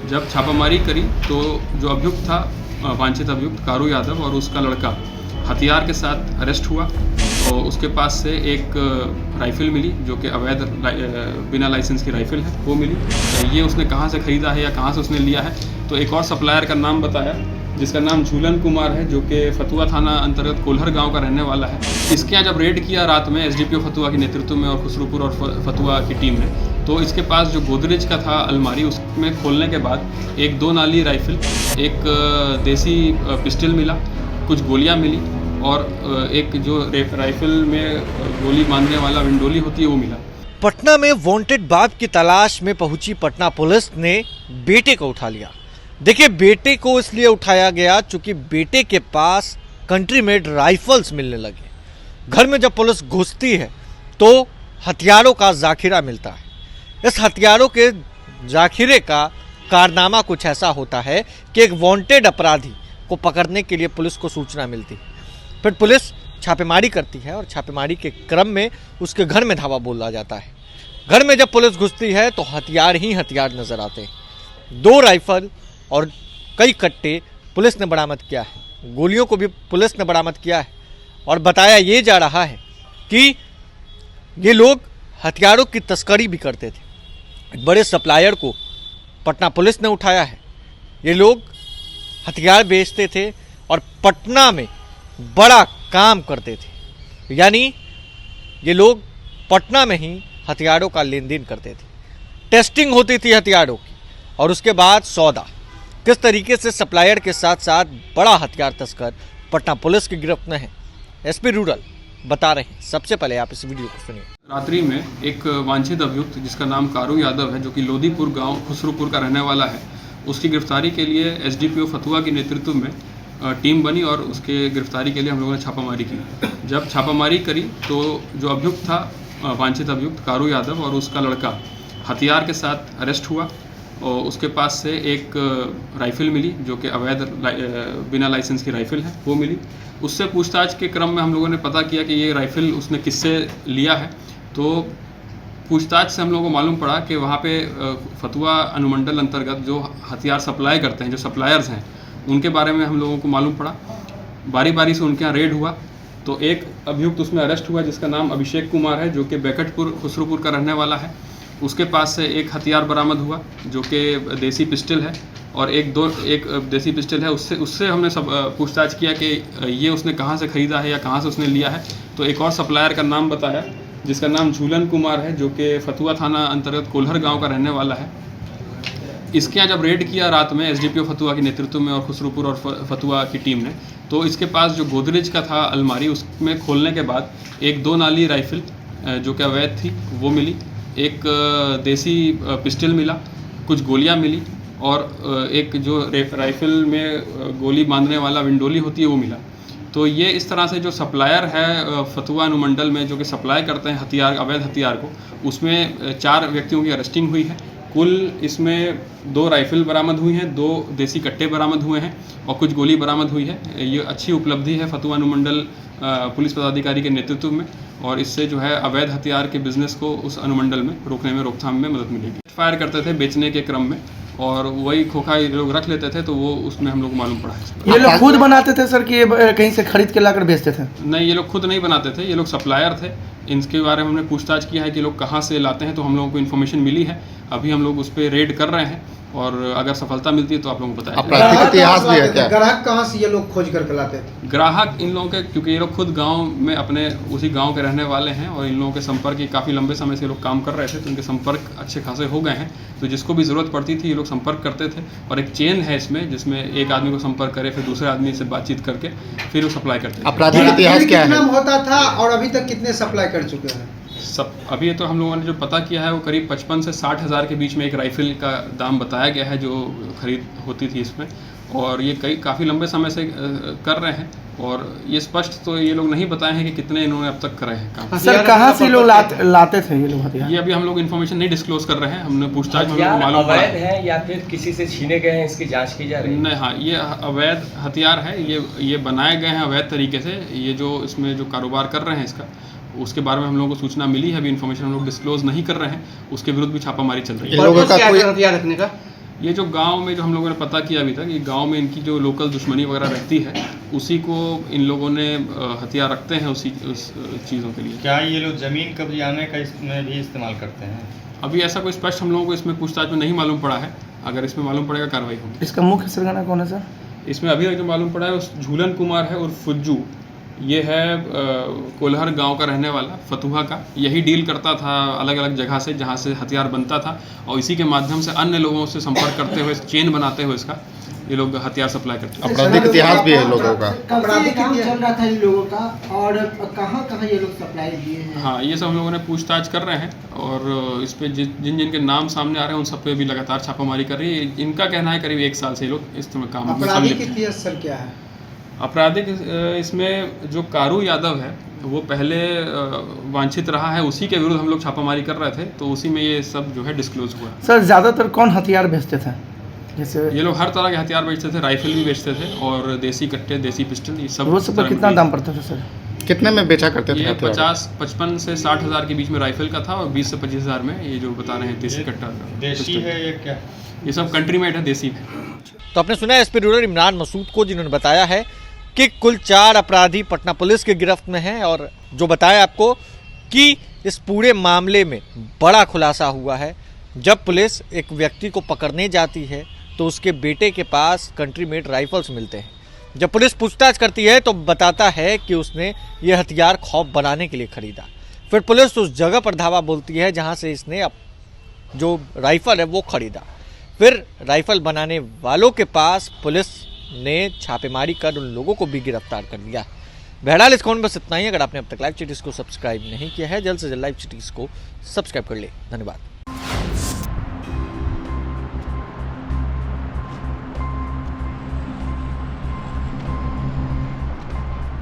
जब छापामारी करी तो जो अभियुक्त था, वांछित अभियुक्त कारू यादव और उसका लड़का हथियार के साथ अरेस्ट हुआ और उसके पास से एक राइफ़ल मिली जो कि अवैध बिना लाइसेंस की राइफ़ल है, वो मिली। ये उसने कहाँ से ख़रीदा है या कहाँ से उसने लिया है, तो एक और सप्लायर का नाम बताया जिसका नाम झूलन कुमार है, जो कि फतुआ थाना अंतर्गत कोल्हर गांव का रहने वाला है। इसके यहाँ जब रेड किया रात में एसडीपीओ फतुआ के नेतृत्व में और खुसरूपुर और फतुआ की टीम ने, तो इसके पास जो गोदरेज का था अलमारी, उसमें खोलने के बाद एक 2 नाली राइफ़ल, एक देसी पिस्टल मिला, कुछ गोलियां मिली और एक जो राइफ़ल में गोली बांधने वाला विंडोली होती है वो मिला। पटना में वांटेड बाप की तलाश में पहुंची पटना पुलिस ने बेटे को उठा लिया। देखिए, बेटे को इसलिए उठाया गया क्योंकि बेटे के पास कंट्री मेड राइफल्स मिलने लगे। घर में जब पुलिस घुसती है तो हथियारों का ज़ाखिरा मिलता है। इस हथियारों के ज़ाखिरे का कारनामा कुछ ऐसा होता है कि एक वांटेड अपराधी को पकड़ने के लिए पुलिस को सूचना मिलती है। फिर पुलिस छापेमारी करती है और छापेमारी के क्रम में उसके घर में धावा बोला जाता है। घर में जब पुलिस घुसती है तो हथियार ही हथियार नजर आते हैं। 2 राइफल और कई कट्टे पुलिस ने बरामद किया है। गोलियों को भी पुलिस ने बरामद किया है और बताया ये जा रहा है कि ये लोग हथियारों की तस्करी भी करते थे। बड़े सप्लायर को पटना पुलिस ने उठाया है। ये लोग हथियार बेचते थे और पटना में बड़ा काम करते थे, यानी ये लोग पटना में ही हथियारों का लेन देन करते थे। टेस्टिंग होती थी हथियारों की और उसके बाद सौदा। किस तरीके से सप्लायर के साथ साथ बड़ा हथियार तस्कर पटना पुलिस की गिरफ्त में है, एसपी रूरल बता रहे हैं। सबसे पहले आप इस वीडियो को सुनिए। रात्रि में एक वांछित अभियुक्त जिसका नाम कारू यादव है, जो कि लोधीपुर गांव खुसरूपुर का रहने वाला है, उसकी गिरफ्तारी के लिए एसडीपीओ फतुआ के नेतृत्व में टीम बनी और उसके गिरफ्तारी के लिए हम लोगों ने छापामारी की। जब छापामारी करी तो जो अभियुक्त था, वांछित अभियुक्त कारू यादव और उसका लड़का हथियार के साथ अरेस्ट हुआ और उसके पास से एक राइफ़ल मिली जो कि अवैध बिना लाइसेंस की राइफ़ल है, वो मिली। उससे पूछताछ के क्रम में हम लोगों ने पता किया कि ये राइफ़ल उसने किससे लिया है। तो पूछताछ से हम लोगों को मालूम पड़ा कि वहाँ पे फतुआ अनुमंडल अंतर्गत जो हथियार सप्लाई करते हैं, जो सप्लायर्स हैं, उनके बारे में हम लोगों को मालूम पड़ा। बारी बारी से उनके यहाँ रेड हुआ तो एक अभियुक्त उसमें अरेस्ट हुआ जिसका नाम अभिषेक कुमार है, जो कि बैकटपुर खुसरूपुर का रहने वाला है। उसके पास से एक हथियार बरामद हुआ जो कि देसी पिस्टल है और एक देसी पिस्टल है। उससे हमने सब पूछताछ किया कि ये उसने कहाँ से ख़रीदा है या कहाँ से उसने लिया है। तो एक और सप्लायर का नाम बताया जिसका नाम झूलन कुमार है, जो कि फतुआ थाना अंतर्गत कोल्हर गांव का रहने वाला है। इसके यहाँ जब रेड किया रात में एसडीपीओ फतुआ के नेतृत्व में और खुसरूपुर और फतुआ की टीम ने, तो इसके पास जो गोदरेज का था अलमारी, उसमें खोलने के बाद एक 2 नाली राइफ़ल जो कि अवैध थी वो मिली, एक देसी पिस्टल मिला, कुछ गोलियां मिली और एक जो राइफ़ल में गोली बांधने वाला विंडोली होती है वो मिला। तो ये इस तरह से जो सप्लायर है फतुआ अनुमंडल में जो कि सप्लाई करते हैं हथियार, अवैध हथियार को, उसमें 4 व्यक्तियों की अरेस्टिंग हुई है। कुल इसमें 2 राइफ़ल बरामद हुई हैं, 2 देसी कट्टे बरामद हुए हैं और कुछ गोली बरामद हुई है। ये अच्छी उपलब्धि है फतुआ अनुमंडल पुलिस पदाधिकारी के नेतृत्व में और इससे जो है अवैध हथियार के बिजनेस को उस अनुमंडल में रोकने में, रोकथाम में मदद मिलेगी। फायर करते थे बेचने के क्रम में और वही खोखा ये लोग रख लेते थे, तो वो उसमें हम लोग को मालूम पड़ा है। ये लोग खुद बनाते थे सर कि कहीं से खरीद के लाकर बेचते थे? नहीं, ये लोग खुद नहीं बनाते थे, ये लोग सप्लायर थे। इनके बारे में हमने पूछताछ किया है कि लोग कहाँ से लाते हैं, तो हम लोगों को इन्फॉर्मेशन मिली है। अभी हम लोग उस पर रेड कर रहे हैं और अगर सफलता मिलती है तो आप लोगों को बताएंगे। इतिहास भी है क्या? ग्राहक कहाँ से ये लोग खोज करके लाते थे? ग्राहक इन लोगों के, क्योंकि ये लोग खुद गांव में अपने उसी गांव के रहने वाले हैं और इन लोगों के संपर्क ही काफ़ी लंबे समय से लोग काम कर रहे थे, तो इनके संपर्क अच्छे खासे हो गए हैं। तो जिसको भी ज़रूरत पड़ती थी ये लोग संपर्क करते थे और एक चेन है इसमें जिसमें एक आदमी को संपर्क करे, फिर दूसरे आदमी से बातचीत करके फिर वो सप्लाई करते थे। आपराधिक इतिहास क्या है? होता था और अभी तक कितने सप्लाई कर चुके हैं? अभी तो हम लोगों ने जो पता किया है वो करीब 55 से 60 हज़ार के बीच में एक राइफ़ल का दाम बताया गया है जो खरीद होती थी इसमें, और ये काफ़ी लंबे समय से कर रहे हैं और ये स्पष्ट तो ये लोग नहीं बताए हैं कि कितने इन्होंने अब तक करे हैं काम। सर कहाँ से लोग लाते थे ये लोग हथियार? ये अभी हम लोग इन्फॉर्मेशन नहीं डिस्क्लोज कर रहे हैं, हमने पूछताछ में मालूम पड़ा है या फिर किसी से छीने गए हैं, इसकी जांच की जा रही है। नहीं, हाँ, ये अवैध हथियार है, ये बनाए गए हैं अवैध तरीके से। ये जो इसमें जो कारोबार कर रहे हैं इसका, उसके बारे में हम लोगों को सूचना मिली है, अभी इन्फॉर्मेशन हम लोग डिस्क्लोज नहीं कर रहे हैं, उसके विरुद्ध भी छापामारी चल रही है। लोगों का कोई हथियार रखने का ये जो गांव में जो हम लोगों ने पता किया अभी तक, ये गांव में इनकी जो लोकल दुश्मनी वगैरह रहती है, उसी को इन लोगों ने हथियार रखते हैं उस चीज़ों के लिए। क्या ये लोग ज़मीन कब्जाने का इसमें भी इस्तेमाल करते हैं? अभी ऐसा कोई स्पष्ट हम लोगों को इसमें पूछताछ में नहीं मालूम पड़ा है। अगर इसमें मालूम पड़ेगा कार्रवाई होगी। इसका मुख्य सरगना कौन है सर? इसमें अभी तक जो मालूम पड़ा है उस झूलन कुमार है और फुज्जू, ये है कोल्हर गांव का रहने वाला, फतुहा का। यही डील करता था अलग अलग जगह से जहां से हथियार बनता था, और इसी के माध्यम से अन्य लोगों से संपर्क करते हुए, चेन बनाते हुए इसका ये लोग हथियार सप्लाई करते हैं। आपराधिक इतिहास भी है लोगों का। अपराधिक काम चल रहा था इन लोगों का, और कहाँ कहाँ ये लोग सप्लाई दिए हैं? हाँ, ये सब हम लोगों ने पूछताछ कर रहे हैं, और इस पे जिन जिन के नाम सामने आ रहे हैं उन सब पे भी लगातार छापामारी कर रही है। इनका कहना है करीब 1 साल से ये लोग इस काम में आपराधिक इतिहास सर क्या है? आपराधिक इसमें जो कारू यादव है वो पहले वांछित रहा है, उसी के विरुद्ध हम लोग छापामारी कर रहे थे, तो उसी में ये सब जो है डिस्क्लोज हुआ। सर ज़्यादातर कौन हथियार बेचते थे? जैसे ये लोग हर तरह के हथियार बेचते थे, राइफल भी बेचते थे और देसी कट्टे, देसी पिस्टल, ये सब। रोज पर कितना दाम पड़ता था सर? कितने में बेचा करते थे? ये 55 से 60 हज़ार के बीच में राइफल का था, और 20 से 25 हज़ार में ये जो बता रहे हैं देसी कट्टा। देशी है ये क्या? ये सब कंट्री मेड है, देसी है। तो आपने सुना एसपी रूरल इमरान मसूद को, जिन्होंने बताया है कि कुल 4 अपराधी पटना पुलिस के गिरफ्त में हैं, और जो बताया आपको कि इस पूरे मामले में बड़ा खुलासा हुआ है। जब पुलिस एक व्यक्ति को पकड़ने जाती है तो उसके बेटे के पास कंट्री मेड राइफल्स मिलते हैं। जब पुलिस पूछताछ करती है तो बताता है कि उसने ये हथियार खौफ बनाने के लिए खरीदा। फिर पुलिस उस जगह पर धावा बोलती है जहां से इसने जो राइफल है वो खरीदा। फिर राइफल बनाने वालों के पास पुलिस ने छापेमारी कर उन लोगों को भी गिरफ्तार कर लिया। बहरहाल इस खबर में बस इतना ही। अगर आपने अब तक लाइव चिटीज को सब्सक्राइब नहीं किया है, जल्द से जल्द लाइव चिटीज को सब्सक्राइब कर ले। धन्यवाद।